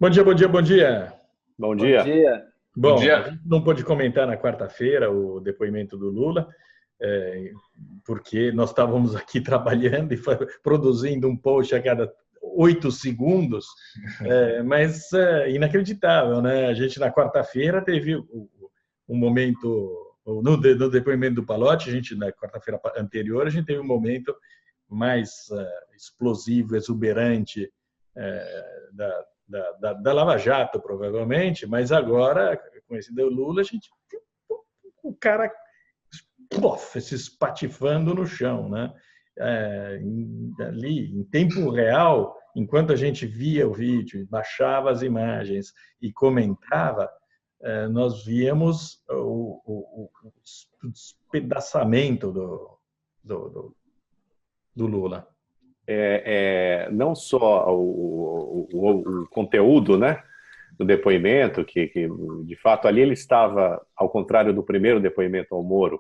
Bom dia, bom dia, bom dia. Bom Bom dia. dia. Bom Bom, a dia. gente não pôde comentar na quarta-feira o depoimento do Lula, porque nós estávamos aqui trabalhando e produzindo um post a cada 8 segundos, mas é inacreditável, né? A gente na quarta-feira teve um momento, no depoimento do Pallotti, a gente na quarta-feira anterior, a gente teve um momento mais explosivo, exuberante, da Lava Jato, provavelmente, mas agora, com esse do Lula, a gente o cara se espatifando no chão, né? Ali, em tempo real, enquanto a gente via o vídeo, baixava as imagens e comentava, nós víamos o despedaçamento do Lula. Não só o conteúdo, né, do depoimento, que de fato ali ele estava, ao contrário do primeiro depoimento ao Moro,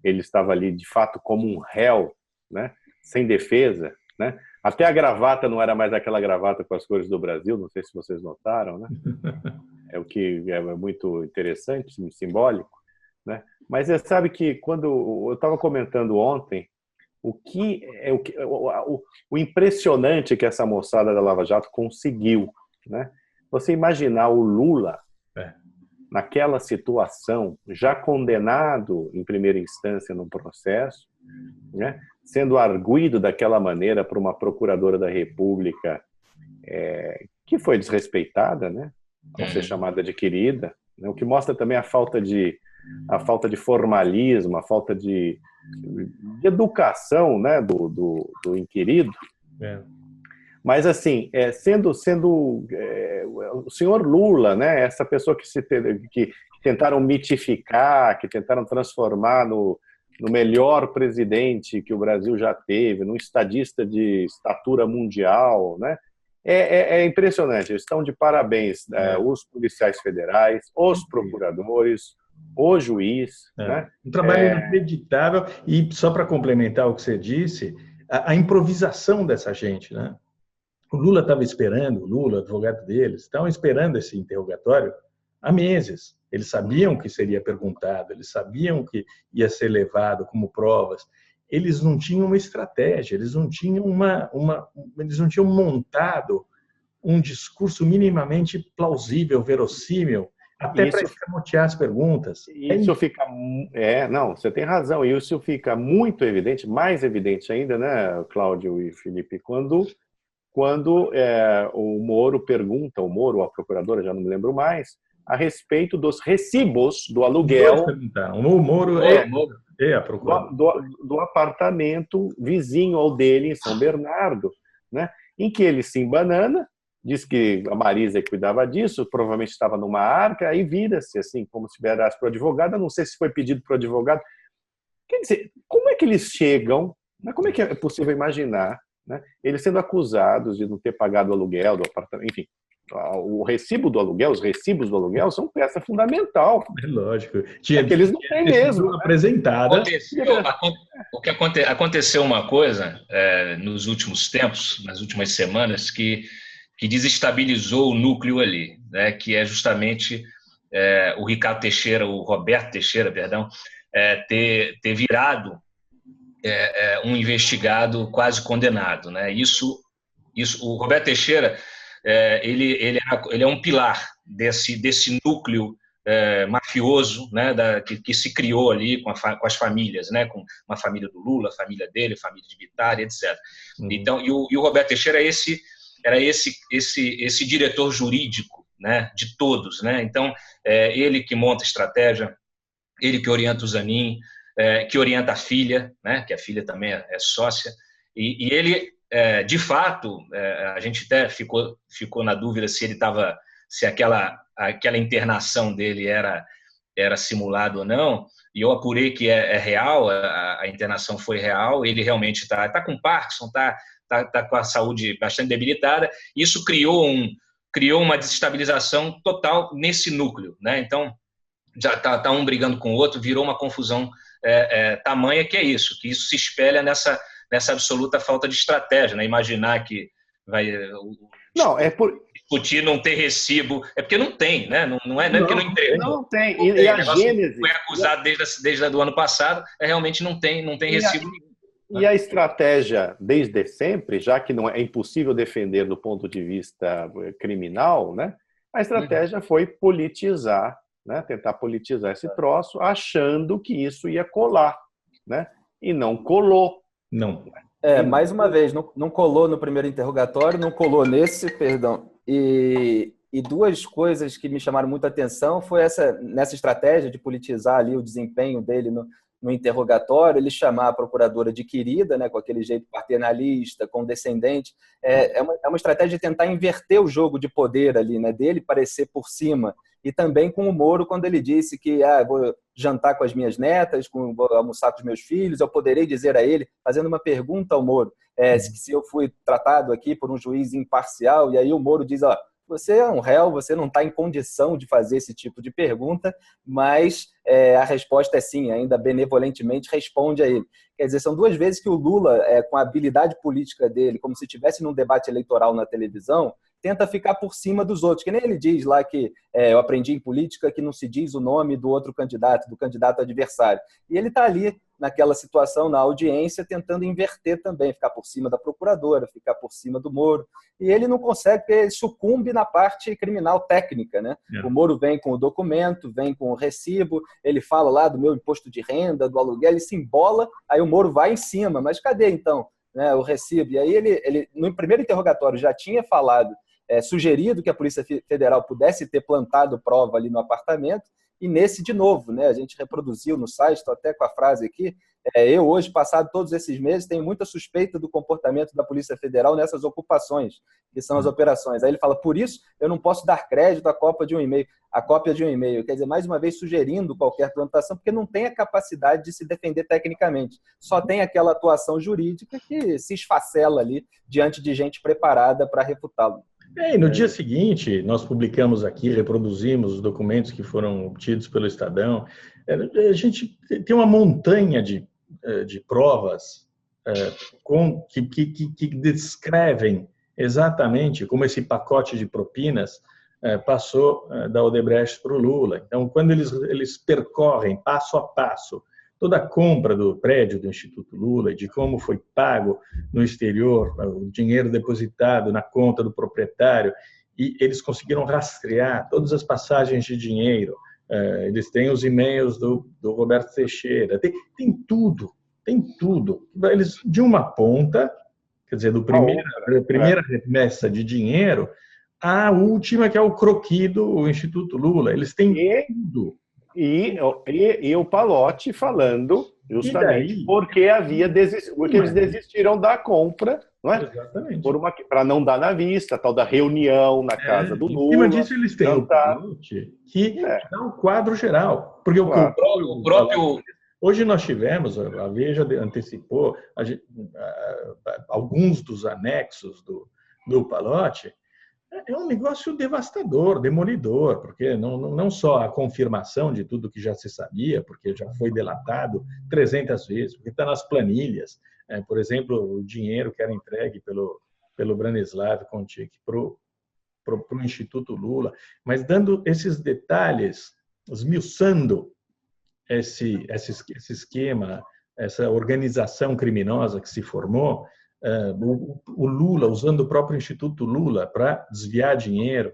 ele estava ali de fato como um réu, né, sem defesa, né? Até a gravata não era mais aquela gravata com as cores do Brasil, não sei se vocês notaram, né? É o que é muito interessante, simbólico, né? Mas você sabe que quando eu estava comentando ontem, o impressionante que essa moçada da Lava Jato conseguiu, né? Você imaginar o Lula naquela situação, já condenado em primeira instância no processo, né? Sendo arguido daquela maneira por uma procuradora da República que foi desrespeitada, né? Ao ser chamada de querida, né? O que mostra também a falta de formalismo, a falta de educação, né, do inquirido. Mas assim, sendo o senhor Lula, né, essa pessoa que tentaram mitificar, que tentaram transformar no melhor presidente que o Brasil já teve, num estadista de estatura mundial, né? É impressionante. Eles estão de parabéns, os policiais federais, os procuradores, o juiz. Né? Um trabalho inacreditável. E só para complementar o que você disse, a improvisação dessa gente, né? O Lula estava esperando, o Lula, o advogado deles, estavam esperando esse interrogatório há meses. Eles sabiam que seria perguntado, eles sabiam que ia ser levado como provas. Eles não tinham uma estratégia, eles não tinham eles não tinham montado um discurso minimamente plausível, verossímil, até para escamotear as perguntas. Isso fica... não, você tem razão. Isso fica muito evidente, mais evidente ainda, né, Cláudio e Felipe, quando o Moro pergunta, o Moro ou a procuradora, já não me lembro mais, a respeito dos recibos do aluguel. O Moro a procuradora. Do apartamento vizinho ao dele em São Bernardo, né? Em que ele se embanana, diz que a Marisa cuidava disso, provavelmente estava numa arca, aí vira-se assim, como se viesse para o advogado, não sei se foi pedido para o advogado. Quer dizer, como é que eles chegam, né? Como é que é possível imaginar, né, eles sendo acusados de não ter pagado o aluguel do apartamento, enfim, o recibo do aluguel, os recibos do aluguel são peça fundamental. É lógico. Que eles não têm mesmo. Apresentada. Aconteceu uma coisa nos últimos tempos, nas últimas semanas, que desestabilizou o núcleo ali, né, que é justamente o Roberto Teixeira, perdão, ter virado um investigado quase condenado, né? Isso, o Roberto Teixeira, ele é um pilar desse núcleo mafioso, né, que se criou ali com as famílias, né, com uma família do Lula, a família dele, família de Vittar, etc. Então, e o Roberto Teixeira era esse diretor jurídico, né, de todos, né? Então, ele que monta a estratégia, ele que orienta o Zanin, que orienta a filha, né, que a filha também é sócia, e ele, de fato, a gente até ficou na dúvida se aquela internação dele era simulada ou não, e eu apurei que é real, a internação foi real, ele realmente está com Parkinson, está com a saúde bastante debilitada, isso criou uma desestabilização total nesse núcleo, né? Então, já tá um brigando com o outro, virou uma confusão tamanha que isso se espelha nessa absoluta falta de estratégia, né? Imaginar que vai... Não, discutir não ter recibo. É porque não tem, né? Não é porque não entregou. Não tem. E a gênese... Foi acusado desde o ano passado, realmente não tem recibo nenhum. E a estratégia, desde sempre, já que não é impossível defender do ponto de vista criminal, né? A estratégia foi politizar, né? Tentar politizar esse troço, achando que isso ia colar, né? E não colou. Não. Mais uma vez, não colou no primeiro interrogatório, não colou nesse, perdão. E duas coisas que me chamaram muita atenção foi nessa estratégia de politizar ali o desempenho dele no interrogatório, ele chamar a procuradora de querida, né, com aquele jeito paternalista, condescendente. É uma estratégia de tentar inverter o jogo de poder ali, né, dele parecer por cima. E também com o Moro, quando ele disse que vou jantar com as minhas netas, vou almoçar com os meus filhos, eu poderei dizer a ele, fazendo uma pergunta ao Moro, se eu fui tratado aqui por um juiz imparcial, e aí o Moro diz, você é um réu, você não está em condição de fazer esse tipo de pergunta, mas a resposta é sim, ainda benevolentemente responde a ele. Quer dizer, são duas vezes que o Lula, com a habilidade política dele, como se estivesse num debate eleitoral na televisão, tenta ficar por cima dos outros, que nem ele diz lá que eu aprendi em política que não se diz o nome do outro candidato, do candidato adversário. E ele está ali naquela situação, na audiência, tentando inverter também, ficar por cima da procuradora, ficar por cima do Moro. E ele não consegue, porque ele sucumbe na parte criminal técnica, né? O Moro vem com o documento, vem com o recibo, ele fala lá do meu imposto de renda, do aluguel, ele se embola, aí o Moro vai em cima. Mas cadê, então, né, o recibo? E aí ele, no primeiro interrogatório, já tinha falado, sugerido que a Polícia Federal pudesse ter plantado prova ali no apartamento, e nesse, de novo, né, a gente reproduziu no site, estou até com a frase aqui, eu hoje, passado todos esses meses, tenho muita suspeita do comportamento da Polícia Federal nessas ocupações, que são as operações. Aí ele fala, por isso eu não posso dar crédito à cópia de um e-mail. Quer dizer, mais uma vez sugerindo qualquer plantação, porque não tem a capacidade de se defender tecnicamente. Só tem aquela atuação jurídica que se esfacela ali diante de gente preparada para refutá-lo. E no dia seguinte, nós publicamos aqui, reproduzimos os documentos que foram obtidos pelo Estadão. A gente tem uma montanha de provas que descrevem exatamente como esse pacote de propinas passou da Odebrecht para o Lula. Então, quando eles percorrem passo a passo toda a compra do prédio do Instituto Lula e de como foi pago no exterior o dinheiro depositado na conta do proprietário, e eles conseguiram rastrear todas as passagens de dinheiro, eles têm os e-mails do Roberto Teixeira, tem tudo. Eles, de uma ponta, quer dizer, da primeira remessa de dinheiro, à última, que é o croquis do Instituto Lula, eles têm tudo. E o Pallotti falando justamente porque eles desistiram da compra, não é? Para não dar na vista, tal da reunião na casa do Lula. Em cima disso, eles têm o Pallotti, que dá o quadro geral. Porque o próprio... Hoje nós tivemos, a Veja antecipou, alguns dos anexos do Pallotti. É um negócio devastador, demolidor, porque não só a confirmação de tudo que já se sabia, porque já foi delatado 300 vezes, porque está nas planilhas. Por exemplo, o dinheiro que era entregue pelo Branislav Konchik para o Instituto Lula, mas dando esses detalhes, esmiuçando esse esquema, essa organização criminosa que se formou, o Lula, usando o próprio Instituto Lula para desviar dinheiro.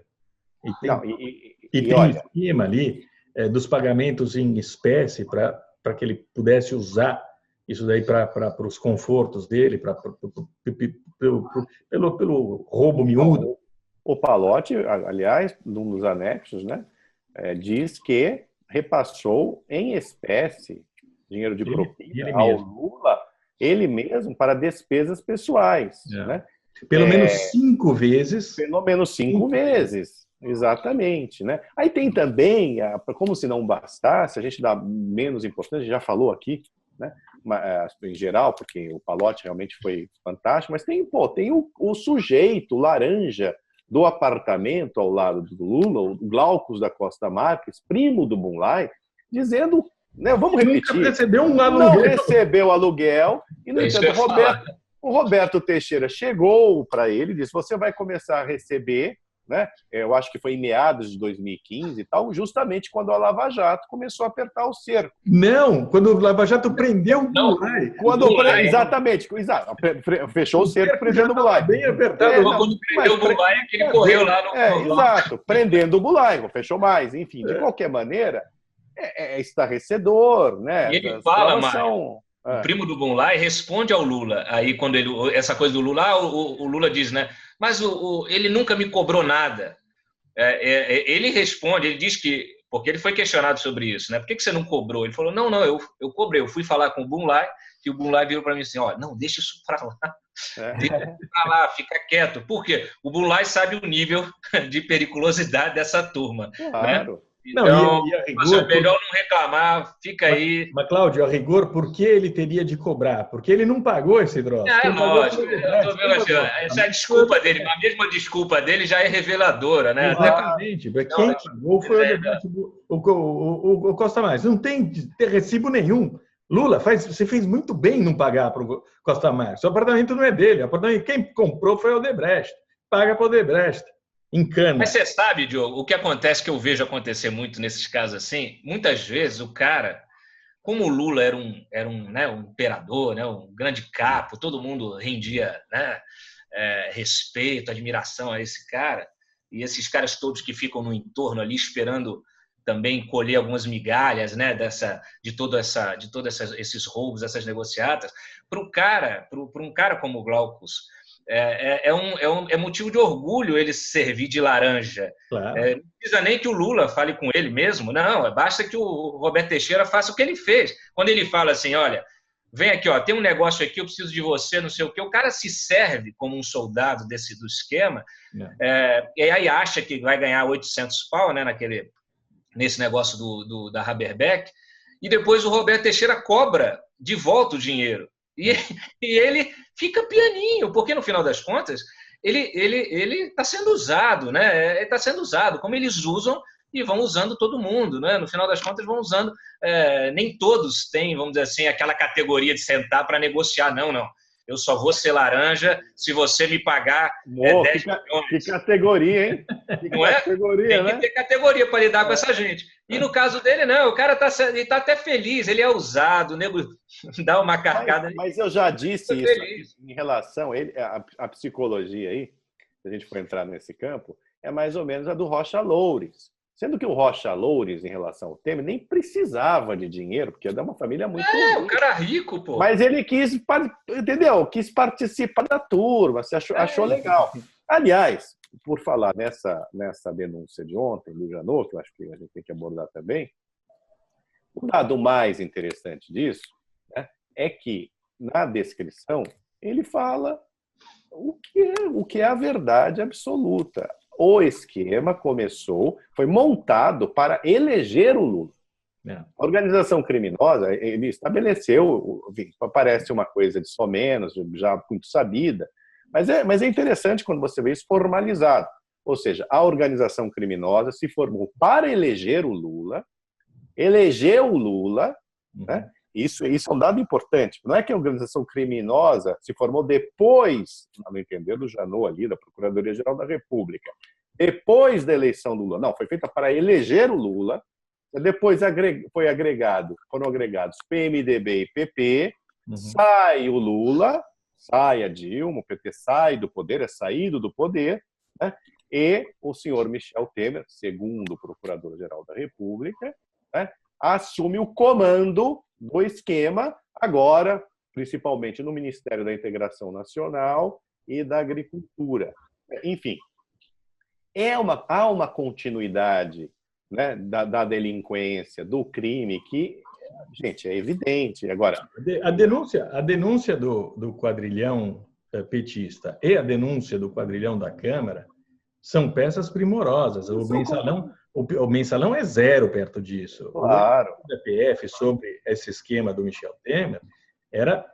E tem um esquema ali dos pagamentos em espécie para que ele pudesse usar isso daí para os confortos dele, pelo roubo miúdo. O Pallotti, aliás, num dos anexos, né, diz que repassou em espécie dinheiro de propina ao Lula, ele mesmo, para despesas pessoais. Né? Pelo menos 5 vezes. Pelo menos 5 vezes, exatamente. Né? Aí tem também, como se não bastasse, a gente dá menos importância, já falou aqui, né? Em geral, porque o Pallotti realmente foi fantástico, mas tem o sujeito, o laranja, do apartamento ao lado do Lula, o Glaucos da Costa Marques, primo do Moonlight, dizendo... Né, vamos repetir. Não recebeu aluguel. E, no entanto, o Roberto Teixeira chegou para ele e disse, você vai começar a receber, né? Eu acho que foi em meados de 2015 e tal, justamente quando a Lava Jato começou a apertar o cerco. Não, quando o Lava Jato prendeu o Goulart. Exatamente, fechou o cerco prendendo o Goulart. Bem apertado. Quando prendeu o Goulart, é que ele correu lá no... Exato, prendendo o Goulart, fechou mais. Enfim, de qualquer maneira, é estarrecedor, né? E ele fala, Mário, o primo do Goulart responde ao Lula. Aí, quando essa coisa do Lula, o Lula diz, né? Mas ele nunca me cobrou nada. Ele responde, ele diz que, porque ele foi questionado sobre isso, né? Por que você não cobrou? Ele falou, não, eu cobrei. Eu fui falar com o Goulart, e o Goulart virou para mim assim, ó, não, deixa isso para lá. Deixa isso para lá, fica quieto. Por quê? O Goulart sabe o nível de periculosidade dessa turma. Claro. Né? Então, é melhor não reclamar, fica aí. Mas, Cláudio, a rigor, por que ele teria de cobrar? Porque ele não pagou esse troço. Lógico. Essa é a desculpa dele, a mesma desculpa dele já é reveladora, né? Exatamente. Quem pagou foi o Costa Marques. Não tem recibo nenhum. Lula, você fez muito bem não pagar para o Costa Marques. O apartamento não é dele. Quem comprou foi o Odebrecht. Paga para o Odebrecht. Encana. Mas você sabe, Diogo, o que acontece, que eu vejo acontecer muito nesses casos assim, muitas vezes o cara, como o Lula era um imperador, né, um grande capo, todo mundo rendia, né, respeito, admiração a esse cara, e esses caras todos que ficam no entorno ali esperando também colher algumas migalhas, né, de todos esses roubos, essas negociatas, para um cara como o Glaucus, é motivo de orgulho ele servir de laranja. Claro. Não precisa nem que o Lula fale com ele mesmo, não, basta que o Roberto Teixeira faça o que ele fez. Quando ele fala assim, olha, vem aqui, ó, tem um negócio aqui, eu preciso de você, não sei o quê, o cara se serve como um soldado do esquema, e aí acha que vai ganhar 800 pau, né, nesse negócio da Haberbeck, e depois o Roberto Teixeira cobra de volta o dinheiro. E ele fica pianinho, porque no final das contas ele está sendo usado, né? Ele está sendo usado, como eles usam e vão usando todo mundo, né? No final das contas vão usando. Nem todos têm, vamos dizer assim, aquela categoria de sentar para negociar, não. Eu só vou ser laranja se você me pagar 10 milhões. Que categoria, hein? Não é? Tem que ter categoria para lidar com essa gente. E no caso dele, não. O cara está até feliz. Ele é usado, nego dá uma carcada. Mas eu já disse isso em relação a psicologia aí, se a gente for entrar nesse campo, é mais ou menos a do Rocha Loures. Sendo que o Rocha Loures, em relação ao Temer, nem precisava de dinheiro, porque é de uma família muito rica. O cara rico, pô. Mas ele quis, entendeu? Quis participar da turma, achou legal. Aliás, por falar nessa denúncia de ontem, do Janot, que eu acho que a gente tem que abordar também, o dado mais interessante disso, né, é que, na descrição, ele fala o que é a verdade absoluta. O esquema foi montado para eleger o Lula. A organização criminosa, ele estabeleceu, parece uma coisa de só menos, já muito sabida, mas é interessante quando você vê isso formalizado. Ou seja, a organização criminosa se formou para eleger o Lula, elegeu o Lula, né? Isso é um dado importante. Não é que a organização criminosa se formou depois, no entender do Janot ali, da Procuradoria-Geral da República, depois da eleição do Lula. Não, foi feita para eleger o Lula, depois foram agregados PMDB e PP, sai o Lula, sai a Dilma, o PT sai do poder, é saído do poder, né? E o senhor Michel Temer, segundo o Procurador-Geral da República, né, assume o comando do esquema, agora, principalmente no Ministério da Integração Nacional e da Agricultura. Enfim, há uma continuidade, né, da delinquência, do crime, que, gente, é evidente. Agora, a denúncia do quadrilhão petista e a denúncia do quadrilhão da Câmara são peças primorosas. O mensalão é zero perto disso. Claro. O DPF sobre esse esquema do Michel Temer era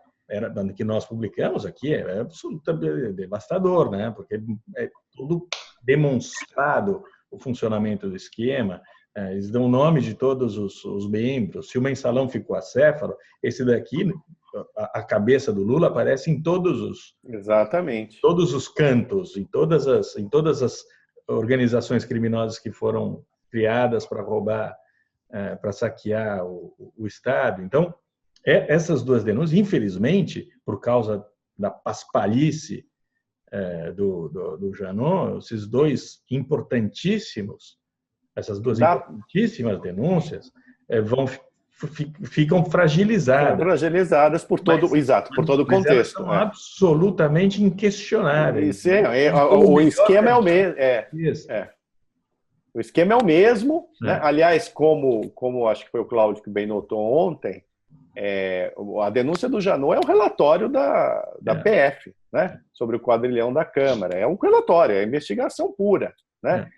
que nós publicamos aqui, é absolutamente devastador, né? Porque é tudo demonstrado o funcionamento do esquema. Eles dão o nome de todos os membros. Se o mensalão ficou acéfalo, esse daqui, a cabeça do Lula aparece em todos os exatamente, todos os cantos, em todas as organizações criminosas que foram criadas para roubar, para saquear o Estado. Então, essas duas denúncias, infelizmente, por causa da paspalhice do Janot, esses dois importantíssimos, essas duas importantíssimas denúncias ficam fragilizadas. Fragilizadas por todo o contexto. São absolutamente inquestionáveis. O esquema é o mesmo. O esquema é o mesmo. Né? Aliás, como acho que foi o Cláudio que bem notou ontem, a denúncia do Janot é um relatório da PF, né? Sobre o quadrilhão da Câmara. É um relatório, é investigação pura. Né?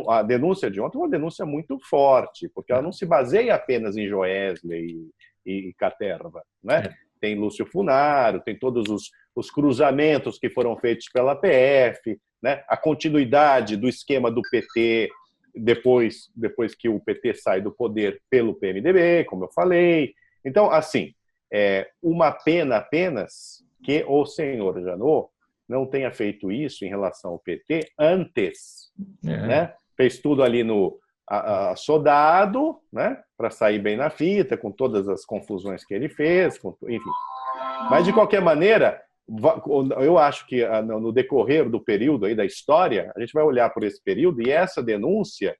A denúncia de ontem é uma denúncia muito forte, porque ela não se baseia apenas em Joesley e Caterva. Né? Tem Lúcio Funaro, tem todos os cruzamentos que foram feitos pela PF, né? A continuidade do esquema do PT depois que o PT sai do poder pelo PMDB, como eu falei. Então, assim, uma pena apenas que o senhor Janot não tenha feito isso em relação ao PT antes. Né? Fez tudo ali no sodado, né? Para sair bem na fita, com todas as confusões que ele fez, enfim. Mas, de qualquer maneira, eu acho que no decorrer do período aí da história, a gente vai olhar por esse período e essa denúncia,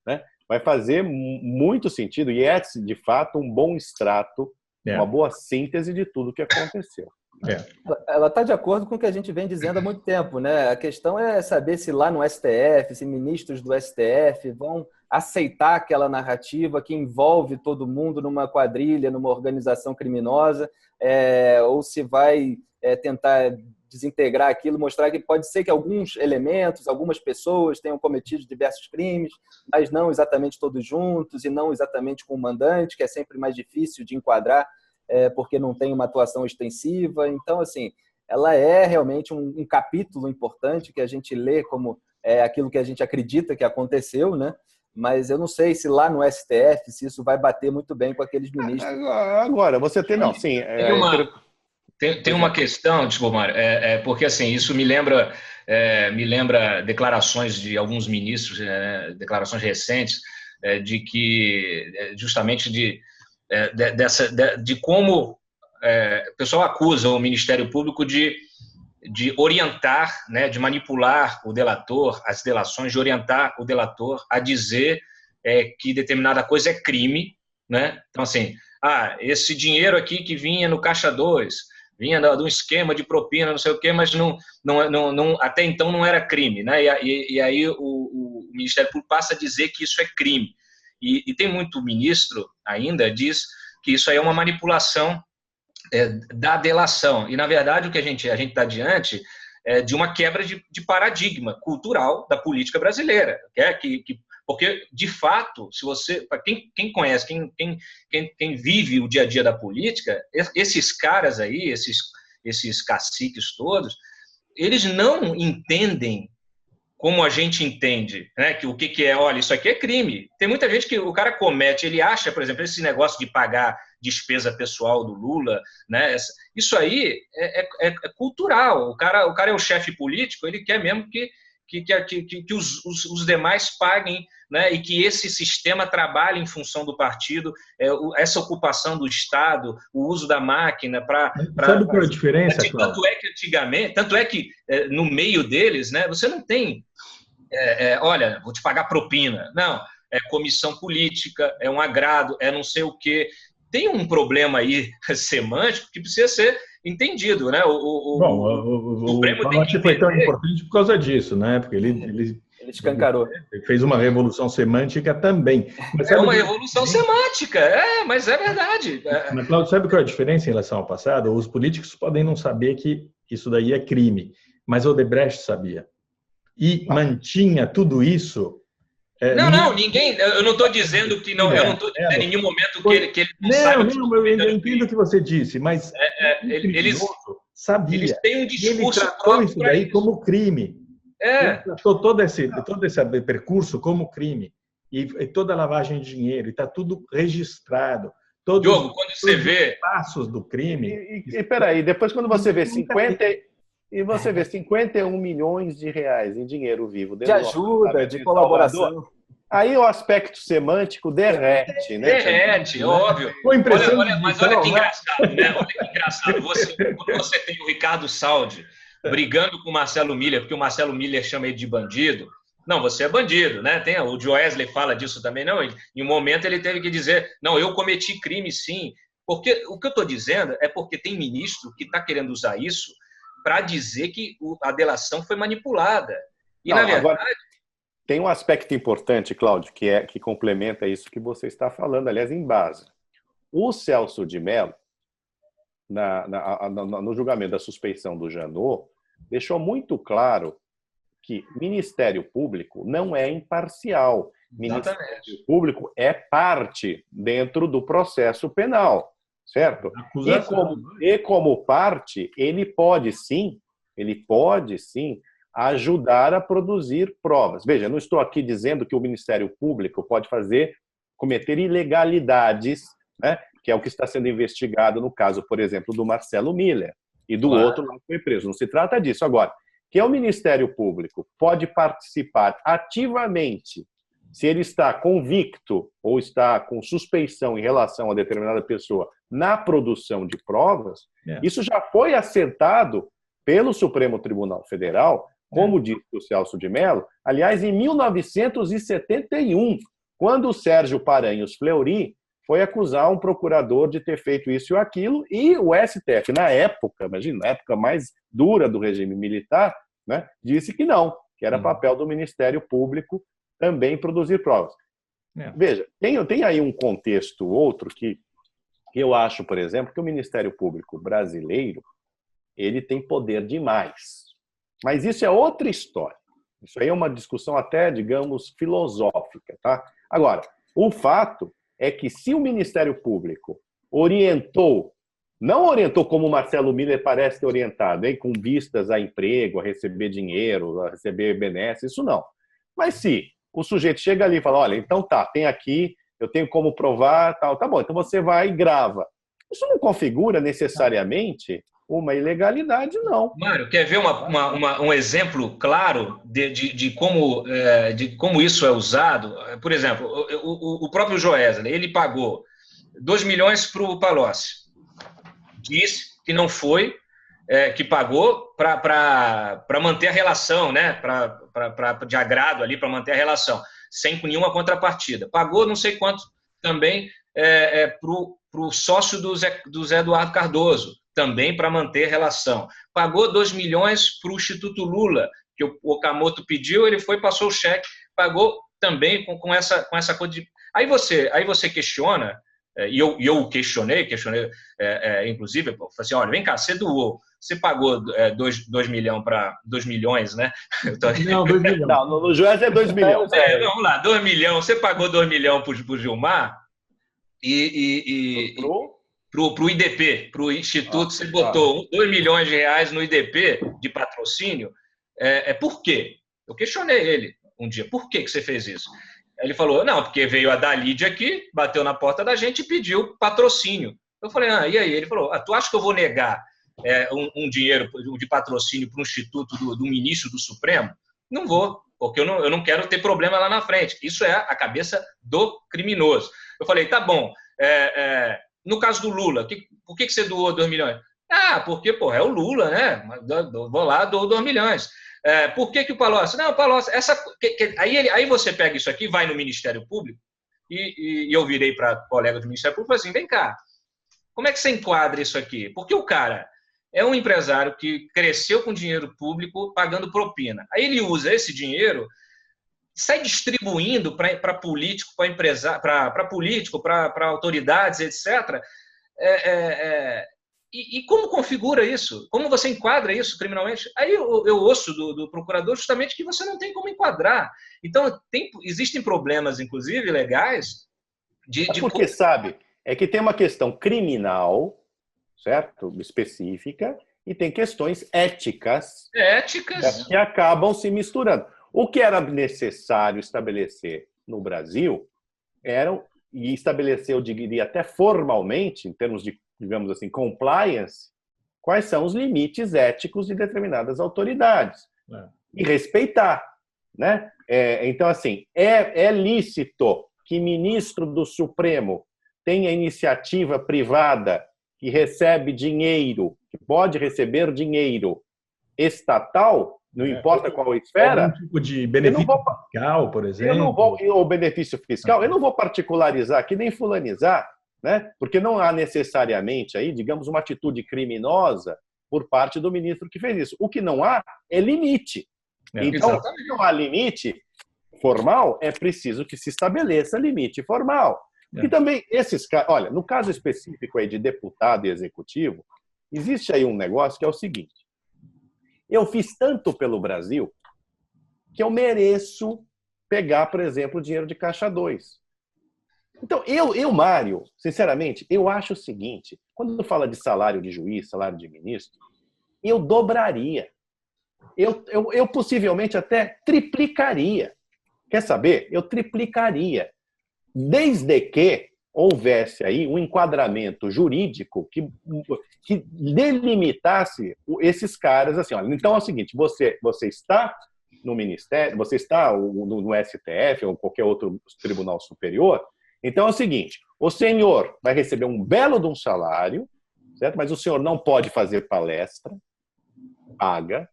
né, vai fazer muito sentido e é, de fato, um bom extrato, uma boa síntese de tudo que aconteceu. Ela está de acordo com o que a gente vem dizendo há muito tempo, né? A questão é saber se lá no STF, se ministros do STF vão aceitar aquela narrativa que envolve todo mundo numa quadrilha, numa organização criminosa, ou se vai tentar desintegrar aquilo, mostrar que pode ser que alguns elementos, algumas pessoas tenham cometido diversos crimes, mas não exatamente todos juntos e não exatamente com o mandante, que é sempre mais difícil de enquadrar, porque não tem uma atuação extensiva. Então, assim, ela é realmente um capítulo importante que a gente lê como aquilo que a gente acredita que aconteceu, né? Mas eu não sei se lá no STF, se isso vai bater muito bem com aqueles ministros. Agora, você tem... Não, sim... Tem uma questão, desculpa, Mário, porque assim, isso me lembra declarações de alguns ministros, declarações recentes, de que justamente de como o pessoal acusa o Ministério Público de orientar, né, de manipular o delator, as delações, de orientar o delator a dizer que determinada coisa é crime, né? Então, assim, esse dinheiro aqui que vinha no caixa 2, vinha de um esquema de propina, não sei o quê, mas até então não era crime, né? E aí o Ministério Público passa a dizer que isso é crime. E tem muito ministro ainda diz que isso aí é uma manipulação da delação. E, na verdade, o que a gente está diante é de uma quebra de paradigma cultural da política brasileira. Porque, de fato, se você, para quem conhece, quem vive o dia a dia da política, esses caras aí, esses caciques todos, eles não entendem como a gente entende, né? Que o que é, olha, isso aqui é crime. Tem muita gente que o cara comete, ele acha, por exemplo, esse negócio de pagar despesa pessoal do Lula, né? Isso aí é cultural. O cara é o chefe político, ele quer mesmo que os demais paguem, né? E que esse sistema trabalhe em função do partido, essa ocupação do Estado, o uso da máquina para... Sabe qual é a diferença, Cláudio? Tanto é que no meio deles, né, você não tem, olha, vou te pagar propina. Não, é comissão política, é um agrado, é não sei o quê. Tem um problema aí semântico que precisa ser entendido, né? O Supremo tem que foi tão importante por causa disso, né? Porque ele escancarou. Ele fez uma revolução semântica também. Mas uma revolução semântica, mas é verdade. Mas, Cláudio, sabe qual é a diferença em relação ao passado? Os políticos podem não saber que isso daí é crime, mas Odebrecht sabia. E mantinha tudo isso... ninguém. Eu não estou dizendo que não. Eu não estou dizendo em nenhum momento que ele não sabe. Eu entendo o que você disse, mas eles sabia. Eles têm um discurso ele tratou isso daí como crime. Ele tratou todo esse percurso como crime e toda a lavagem de dinheiro, e está tudo registrado. Todos quando você vê os passos do crime. E peraí, depois quando você vê 50 E você vê 51 milhões de reais em dinheiro vivo. De ajuda, de colaboração. Aí o aspecto semântico derrete, né? Derrete, óbvio. Mas olha que engraçado, né? Olha que engraçado. Quando você tem o Ricardo Saldi brigando com o Marcelo Miller, porque o Marcelo Miller chama ele de bandido. Não, você é bandido, né? O Joesley fala disso também. Não, em um momento ele teve que dizer, não, eu cometi crime sim. Porque o que eu estou dizendo é porque tem ministro que está querendo usar isso para dizer que a delação foi manipulada. E, na verdade... Agora, tem um aspecto importante, Cláudio, que complementa isso que você está falando, aliás, em base. O Celso de Mello, no julgamento da suspeição do Janot, deixou muito claro que Ministério Público não é imparcial. Ministério Público é parte dentro do processo penal, certo? E como parte, ele pode sim ajudar a produzir provas. Veja, não estou aqui dizendo que o Ministério Público pode cometer ilegalidades, né, que é o que está sendo investigado no caso, por exemplo, do Marcelo Miller e do outro lá que foi preso. Não se trata disso. Agora, que o Ministério Público pode participar ativamente se ele está convicto ou está com suspeição em relação a determinada pessoa na produção de provas, isso já foi acertado pelo Supremo Tribunal Federal, como disse o Celso de Mello, aliás, em 1971, quando o Sérgio Paranhos Fleury foi acusar um procurador de ter feito isso ou aquilo, e o STF, na época, imagina, na época mais dura do regime militar, né, disse que não, que era papel do Ministério Público também produzir provas. Veja, tem aí um contexto outro que eu acho, por exemplo, que o Ministério Público brasileiro ele tem poder demais. Mas isso é outra história. Isso aí é uma discussão até, digamos, filosófica, tá? Agora, o fato é que se o Ministério Público não orientou como o Marcelo Miller parece ter orientado, hein, com vistas a emprego, a receber dinheiro, a receber benesses, isso não. Mas se o sujeito chega ali e fala, olha, então tá, tem aqui, eu tenho como provar, tal, tá bom, então você vai e grava. Isso não configura necessariamente uma ilegalidade, não. Mário, quer ver um exemplo claro de como isso é usado? Por exemplo, o próprio Joesley, ele pagou 2 milhões para o Palocci. Disse que não foi, que pagou para manter a relação, né? De agrado ali, para manter a relação, sem nenhuma contrapartida. Pagou não sei quanto também para o sócio do Zé Eduardo Cardoso, também para manter relação. Pagou 2 milhões para o Instituto Lula, que o Okamoto pediu, ele foi, passou o cheque, pagou também com essa coisa de... Aí você questiona, e eu questionei, inclusive, eu falei assim, olha, vem cá, você doou, você pagou 2 milhões, né? Não, 2 milhões. Não, no Joés é 2 milhões. Vamos lá, 2 milhões, você pagou 2 milhões para o Gilmar para o IDP, para o Instituto, você botou 2 milhões de reais no IDP de patrocínio. Por quê? Eu questionei ele um dia. Por que você fez isso? Ele falou, não, porque veio a Dalídia aqui, bateu na porta da gente e pediu patrocínio. Eu falei, e aí? Ele falou, tu acha que eu vou negar um dinheiro de patrocínio para o Instituto do ministro do Supremo? Não vou, porque eu não quero ter problema lá na frente. Isso é a cabeça do criminoso. Eu falei, tá bom, no caso do Lula, por que você doou 2 milhões? Porque, é o Lula, né? Vou lá, dou 2 milhões. Por que o Palocci? Não, o Palocci... Aí você pega isso aqui, vai no Ministério Público, e eu virei para colega do Ministério Público e falei assim, vem cá, como é que você enquadra isso aqui? Porque o cara é um empresário que cresceu com dinheiro público pagando propina. Aí ele usa esse dinheiro, sai distribuindo para político, para empresário, para político, para autoridades, etc. E como configura isso? Como você enquadra isso criminalmente? Aí eu ouço do procurador justamente que você não tem como enquadrar. Então, existem problemas, inclusive, legais porque, sabe, é que tem uma questão criminal, certo? Específica, e tem questões éticas. Éticas. Que acabam se misturando. O que era necessário estabelecer no Brasil e estabelecer, eu diria até formalmente, em termos de, digamos assim, compliance, quais são os limites éticos de determinadas autoridades e respeitar, né? Então, assim, é lícito que ministro do Supremo tenha iniciativa privada que recebe dinheiro, que pode receber dinheiro estatal, não importa qual esfera. Algum tipo de benefício fiscal, por exemplo. Ou benefício fiscal, eu não vou particularizar aqui, nem fulanizar, né? Porque não há necessariamente aí, digamos, uma atitude criminosa por parte do ministro que fez isso. O que não há é limite. Então, se não há limite formal, é preciso que se estabeleça limite formal. E também esses caras, olha, no caso específico aí de deputado e executivo, existe aí um negócio que é o seguinte: eu fiz tanto pelo Brasil que eu mereço pegar, por exemplo, o dinheiro de Caixa 2. Então, Mário, sinceramente, eu acho o seguinte: quando fala de salário de juiz, salário de ministro, eu dobraria. Eu possivelmente até triplicaria. Quer saber? Eu triplicaria. Desde que houvesse aí um enquadramento jurídico que delimitasse esses caras assim, olha, então é o seguinte, você está no Ministério, você está no STF ou qualquer outro tribunal superior, então é o seguinte, o senhor vai receber um belo de um salário, certo? Mas o senhor não pode fazer palestra paga,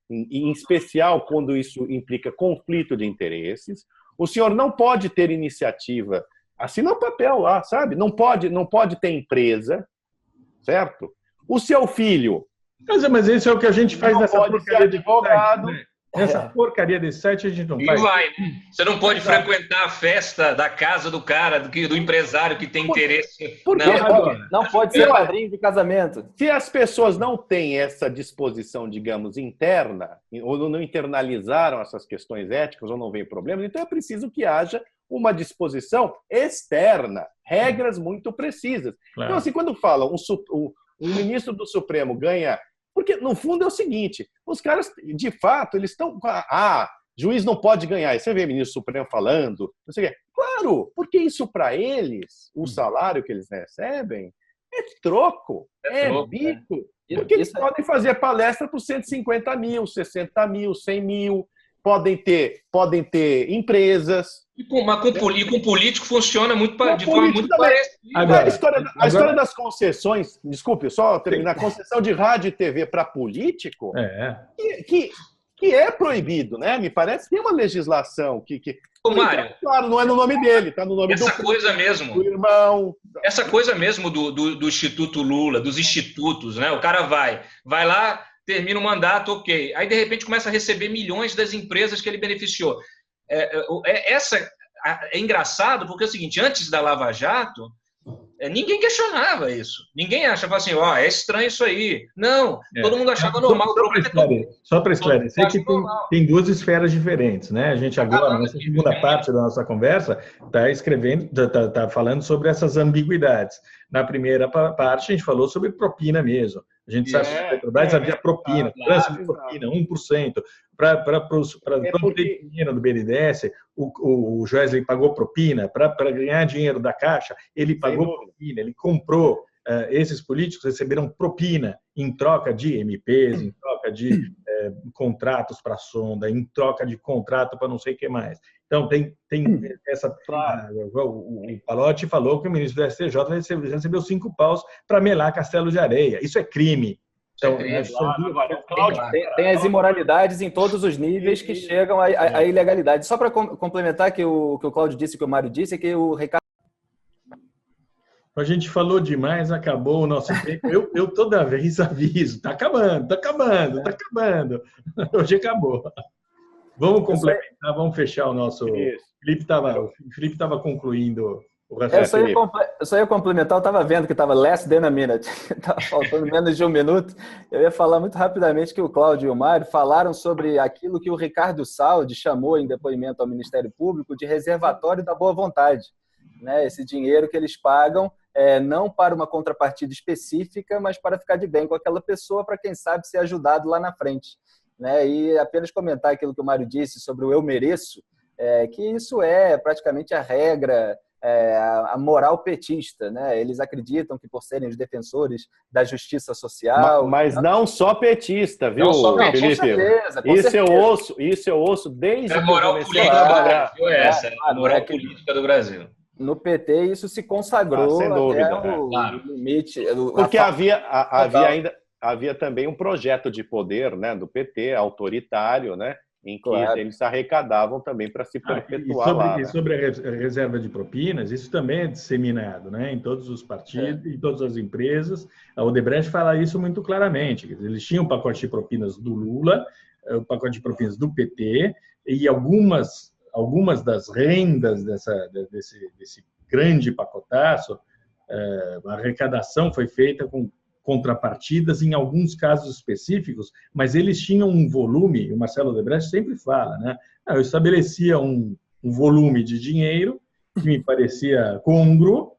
em especial quando isso implica conflito de interesses. O senhor não pode ter iniciativa, assina o papel lá, sabe? Não pode ter empresa, certo? O seu filho... Mas isso é o que a gente faz nessa porcaria de advogado. Site, né? Essa porcaria desse site a gente não faz. E vai, né? Você não pode frequentar a festa da casa do cara, do empresário que tem interesse. Não pode ser padrinho de casamento. Se as pessoas não têm essa disposição, digamos, interna, ou não internalizaram essas questões éticas, ou não veem problemas, então é preciso que haja uma disposição externa, regras muito precisas. Claro. Então, assim, quando falam um ministro do Supremo ganha... Porque, no fundo, é o seguinte, os caras, de fato, eles estão... juiz não pode ganhar. E você vê o ministro Supremo falando, não sei o quê. Claro, porque isso para eles, o salário que eles recebem, é troco, é bico. Porque eles podem fazer palestra por 150 mil, 60 mil, 100 mil, podem ter empresas. E com político funciona de forma muito parecida. A história das concessões, desculpe, só terminar, a concessão de rádio e TV para político, que é proibido, né? Me parece que tem uma legislação que... Ô, Mário, claro, não é no nome dele, está no nome do irmão. Essa coisa mesmo do Instituto Lula, dos institutos, né? O cara vai lá, termina o mandato, ok. Aí, de repente, começa a receber milhões das empresas que ele beneficiou. É engraçado, porque é o seguinte, antes da Lava Jato, ninguém questionava isso. Ninguém achava assim, é estranho isso aí. Não, todo mundo achava normal. Só para esclarecer que tem duas esferas diferentes, né? A gente agora, nessa segunda parte da nossa conversa, está falando sobre essas ambiguidades. Na primeira parte, a gente falou sobre propina mesmo. A gente sabe que a Petrobras havia propina, propina, 1%. Para obter dinheiro do BNDES, o Joesley pagou propina. Para ganhar dinheiro da Caixa, ele pagou propina, ele comprou. Esses políticos receberam propina em troca de MPs, em troca de contratos para sonda, em troca de contrato para não sei o que mais. Então, tem essa... O Pallotti falou que o ministro do STJ recebeu 5 paus para melar Castelo de Areia. Isso é crime. Então, tem as imoralidades em todos os níveis que chegam à ilegalidade. Só para complementar que o Cláudio disse, que o Mário disse, que o Ricardo... A gente falou demais, acabou o nosso tempo. Eu toda vez aviso, está acabando. Hoje acabou. Vamos complementar, vamos fechar o nosso... O Felipe estava concluindo o resto. Eu só ia complementar, eu estava vendo que estava less than a minute, estava faltando menos de 1 minuto. Eu ia falar muito rapidamente que o Cláudio e o Mário falaram sobre aquilo que o Ricardo Saldi chamou em depoimento ao Ministério Público de reservatório da boa vontade. Né? Esse dinheiro que eles pagam não para uma contrapartida específica, mas para ficar de bem com aquela pessoa, para quem sabe ser ajudado lá na frente. Né? E apenas comentar aquilo que o Mário disse sobre o eu mereço, que isso é praticamente a regra a moral petista, né? Eles acreditam que por serem os defensores da justiça social... Mas não só petista, viu, Felipe? Com certeza, Isso eu ouço desde que a moral eu comecei a política trabalhar. do Brasil é essa, a moral política do Brasil. No PT isso se consagrou sem dúvida, até o limite. Porque havia também um projeto de poder, né, do PT, autoritário, né, em que eles arrecadavam também para se perpetuar lá. E sobre a reserva de propinas, isso também é disseminado, né, em todos os partidos, em todas as empresas. A Odebrecht fala isso muito claramente. Eles tinham o pacote de propinas do Lula, o pacote de propinas do PT, e algumas das rendas desse grande pacotaço, a arrecadação foi feita com contrapartidas em alguns casos específicos, mas eles tinham um volume, o Marcelo Odebrecht sempre fala, né? Eu estabelecia um volume de dinheiro que me parecia congruo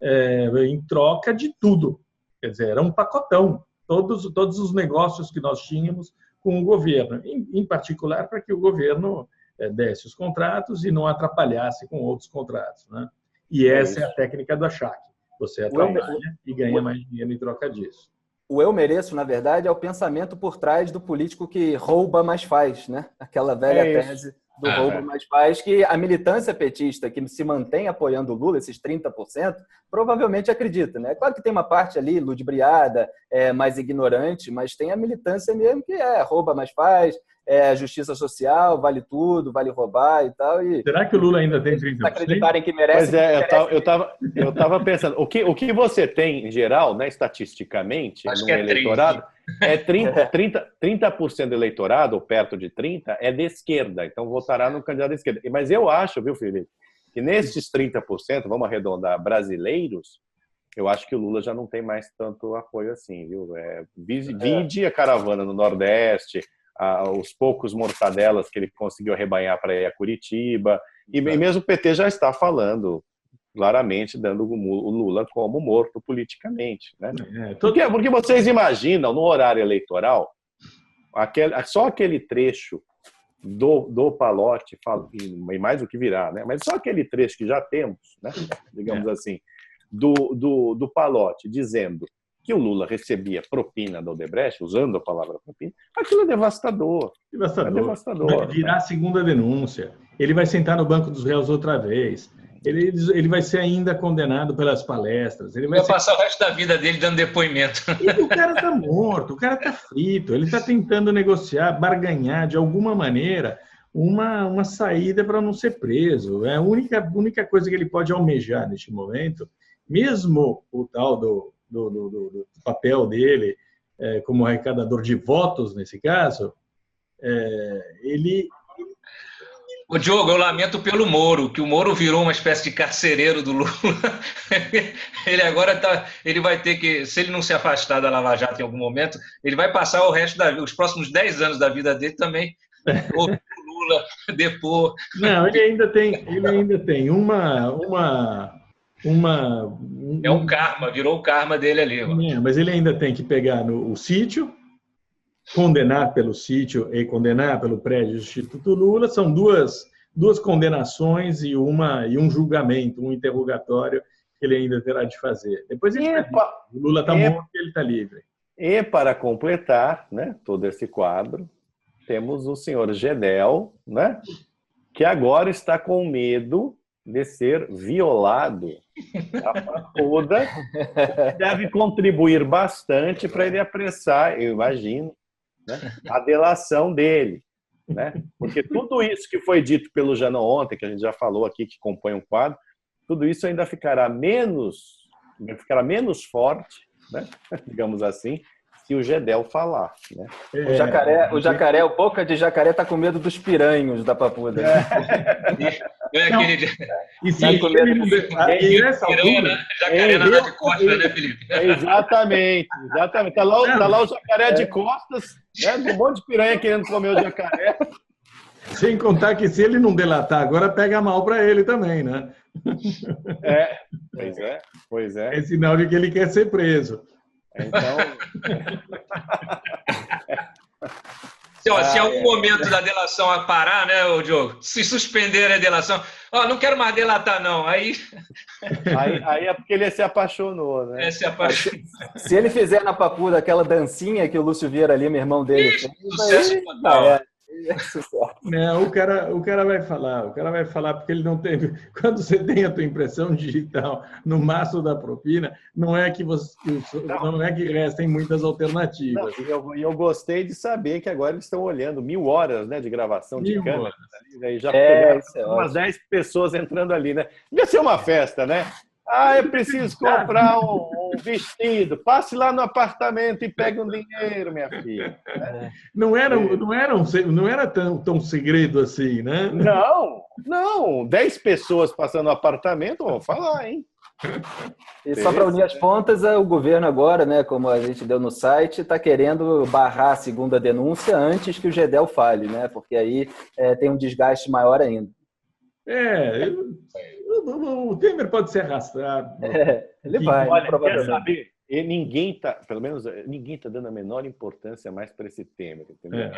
em troca de tudo. Quer dizer, era um pacotão, todos os negócios que nós tínhamos com o governo, em particular para que o governo desse os contratos e não atrapalhasse com outros contratos, né? E essa é a técnica do achaque. Você atrapalha e ganha mais dinheiro em troca disso. O eu mereço, na verdade, é o pensamento por trás do político que rouba, mas faz, né? Aquela velha tese do rouba, mas faz, que a militância petista que se mantém apoiando o Lula, esses 30%, provavelmente acredita, né? Claro que tem uma parte ali ludibriada, mais ignorante, mas tem a militância mesmo que rouba, mas faz, justiça social, vale tudo, vale roubar e tal. E será que o Lula ainda tem 30%? Acreditarem que merece. Pois eu tava pensando, o que você tem em geral, né, estatisticamente, acho no que eleitorado, 30% do eleitorado, ou perto de 30%, é de esquerda, então votará no candidato de esquerda. Mas eu acho, viu, Felipe, que nesses 30%, vamos arredondar, brasileiros, eu acho que o Lula já não tem mais tanto apoio assim, viu? Vide a caravana no Nordeste, os poucos mortadelas que ele conseguiu arrebanhar para ir a Curitiba, e mesmo o PT já está falando claramente, dando o Lula como morto politicamente, né? Porque vocês imaginam, no horário eleitoral, só aquele trecho do Pallotti, e mais o que virá, né? Mas só aquele trecho que já temos, né? Digamos assim, do Pallotti dizendo que o Lula recebia propina da Odebrecht, usando a palavra propina, aquilo é devastador. Devastador. É devastador. Vai virar a segunda denúncia. Ele vai sentar no banco dos réus outra vez. Ele vai ser ainda condenado pelas palestras. Ele vai passar o resto da vida dele dando depoimento. E o cara está morto, o cara está frito. Ele está tentando negociar, barganhar de alguma maneira uma saída para não ser preso. É a única coisa que ele pode almejar neste momento, mesmo o tal do papel dele como arrecadador de votos, nesse caso, ele... O Diogo, eu lamento pelo Moro, que o Moro virou uma espécie de carcereiro do Lula. Ele agora ele vai ter que, se ele não se afastar da Lava Jato em algum momento, ele vai passar os próximos 10 anos da vida dele também o Lula depor. Não, ele ainda tem é um karma, virou o karma dele ali. Mas ele ainda tem que pegar o sítio, condenar pelo sítio e condenar pelo prédio do Instituto Lula. São duas condenações e um julgamento, um interrogatório que ele ainda terá de fazer. Depois o Lula está morto e ele está livre. E para completar, né, todo esse quadro, temos o senhor Gedel, né, que agora está com medo de ser violado. A Papuda deve contribuir bastante para ele apressar, eu imagino, né, a delação dele, né? Porque tudo isso que foi dito pelo Jano ontem, que a gente já falou aqui, que compõe um quadro, tudo isso ainda ficará menos forte, né? Digamos assim, se o Gedel falar, né? O jacaré, o boca de jacaré está com medo dos piranhos da Papuda. Jacaré nada de costas, né, Felipe? Exatamente. Tá lá o jacaré de costas, né? Um monte de piranha querendo comer o jacaré. Sem contar que se ele não delatar agora, pega mal para ele também, né? Pois é. É sinal de que ele quer ser preso. Então, Se em algum momento da delação a parar, né, ô Diogo? Se suspender a delação, não quero mais delatar, não. Aí é porque ele se apaixonou, né? se apaixonou. Se ele fizer na Papuda aquela dancinha que o Lúcio Vieira ali, meu irmão dele, sucesso total. Não, o cara vai falar porque ele não teve. Quando você tem a tua impressão digital no maço da propina, não é que restem muitas alternativas. E eu gostei de saber que agora eles estão olhando 1000 horas, né, de gravação de câmera. Aí já umas 10 pessoas entrando ali, né? Devia ser uma festa, né? Eu preciso comprar um vestido. Passe lá no apartamento e pegue um dinheiro, minha filha. Não era tão segredo assim, né? Não. 10 pessoas passando no apartamento, vou falar, hein? E só para unir as pontas, o governo agora, né, como a gente deu no site, está querendo barrar a segunda denúncia antes que o GEDEL fale, né? Porque aí tem um desgaste maior ainda. O Temer pode ser arrastado. Ele vai. Olha, quer saber? Ninguém está dando a menor importância mais para esse Temer, entendeu?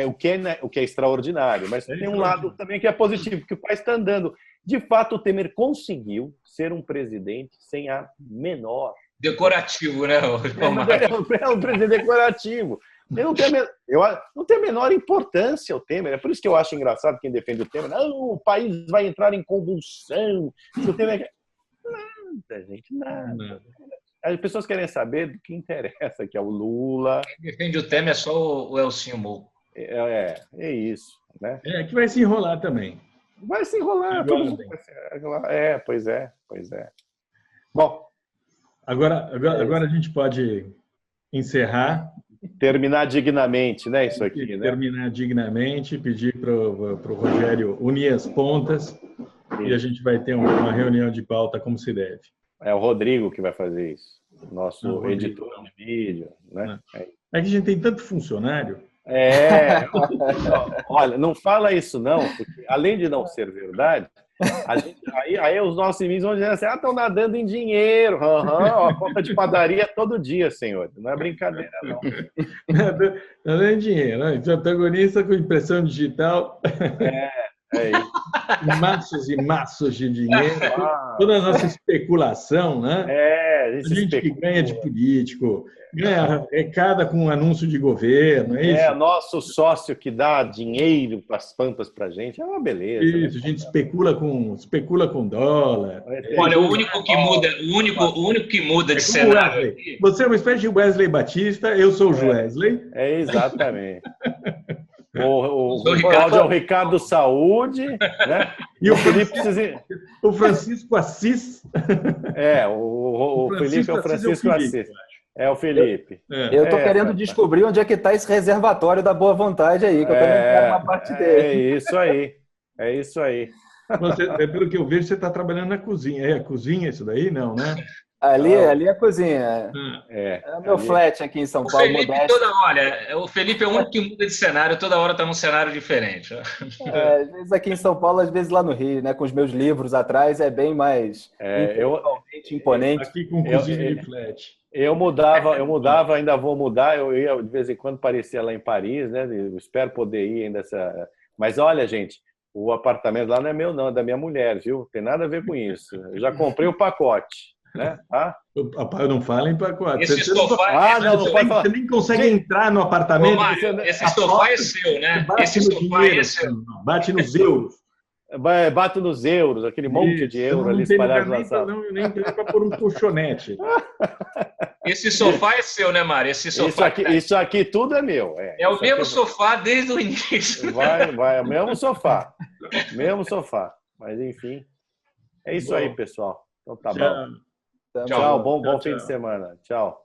O que é extraordinário, mas tem um lado também que é positivo, que o país está andando. De fato, o Temer conseguiu ser um presidente sem a menor... Decorativo, né? É um presidente decorativo. Não tem a menor importância o Temer. É por isso que eu acho engraçado quem defende o Temer. Não, o país vai entrar em convulsão. O Temer... Nada, gente, nada. As pessoas querem saber do que interessa, que é o Lula. Quem defende o Temer é só o Elcinho Mou. É isso. Né? Que vai se enrolar também. Vai se enrolar. Pois é. Bom. Agora a gente pode encerrar. Terminar dignamente, né? Isso aqui, né? Terminar dignamente, pedir para o Rogério unir as pontas e a gente vai ter uma reunião de pauta como se deve. É o Rodrigo que vai fazer isso, nosso editor de vídeo, né? É que a gente tem tanto funcionário. Olha, não fala isso não, porque além de não ser verdade, aí os nossos inimigos vão dizer assim, estão nadando em dinheiro, a conta de padaria todo dia, senhor, não é brincadeira, não. Nadando em dinheiro, né? Protagonista com impressão digital. É isso. Maços e maços de dinheiro, toda a nossa especulação, né? A gente que ganha de político, ganha arrecada com anúncio de governo, é isso? Nosso sócio que dá dinheiro para as pampas para a gente, é uma beleza. Isso, né? A gente especula com dólar. Olha, o único que muda de cenário. Você é uma espécie de Wesley Batista, eu sou o Wesley. Exatamente. O Ricardo Saúde, né? E o Felipe o Francisco Assis. O Felipe é o Francisco Assis. É o Felipe. Eu estou querendo descobrir onde é que está esse reservatório da boa vontade aí, que eu também quero uma parte dele. É isso aí. Pelo que eu vejo, você está trabalhando na cozinha. É a cozinha isso daí? Não, né? Ali é a cozinha. É o meu flat aqui em São Paulo. O Felipe é o único que muda de cenário, toda hora está num cenário diferente. Às vezes aqui em São Paulo, às vezes lá no Rio, né? Com os meus livros atrás, é bem mais imponente. Aqui com cozinha de flat. Eu mudava, ainda vou mudar. Eu ia de vez em quando aparecia lá em Paris, né? Eu espero poder ir ainda. Mas olha, gente, o apartamento lá não é meu, não, é da minha mulher, viu? Não tem nada a ver com isso. Eu já comprei o pacote. Né? Não fala em pacote. Você nem consegue entrar no apartamento. Esse sofá é seu, né? Esse sofá é seu. Bate nos euros. Bato nos euros, aquele monte de euro ali espalhado na sala. Nem para pôr um colchonete. Esse sofá é seu, né, Mário? Isso aqui tudo é meu. É o mesmo sofá desde o início. Vai, é o mesmo sofá. Mesmo sofá. Mas, enfim, é isso aí, pessoal. Então tá bom. Tchau, bom fim de semana. Tchau.